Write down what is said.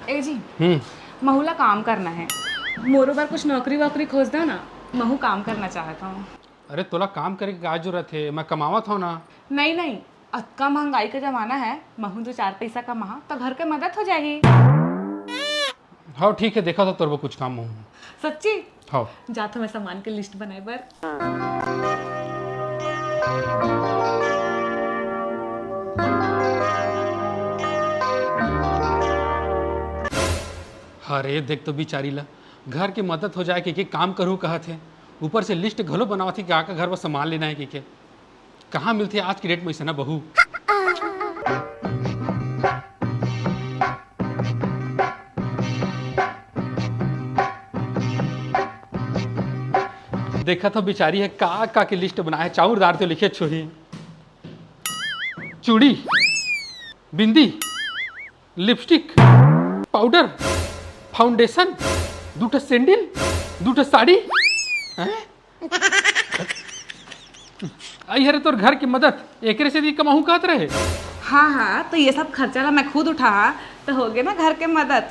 ए जी महूला काम करना है, मोरो बार कुछ नौकरी वोकरी खोज दो ना, महू काम करना चाहता हूँ। अरे तोला काम करे के का जरूरत है, मैं कमावत हूँ ना। नहीं नहीं, अतका महंगाई का जमाना है, महू 2-4 पैसा कमा तो घर के मदद हो जाएगी। हाँ ठीक है, देखा तो तोर कुछ काम हूँ। सच्ची? हाँ जाता मैं सामान की लिस्ट बनाए बर। अरे देख तो बेचारी ला घर की मदद हो जाए कि काम करूँ कहत है, ऊपर से लिस्ट घलो बनावत थी कि आका घर पर सामान लेना है कि कहाँ मिलती है आज की डेट में ऐसा ना बहू। देखा तो बेचारी है का की लिस्ट बनाए, चाउर दार तो लिखे छोरी, चूड़ी, बिंदी, lipstick, powder, foundation, 2 sandal, 2 sari. आई हरे तोर घर की मदद एकरे से दी कमाहू कहत रहे। हाँ हाँ, तो ये सब खर्चा ला मैं खुद उठा तो हो गए ना घर के मदद।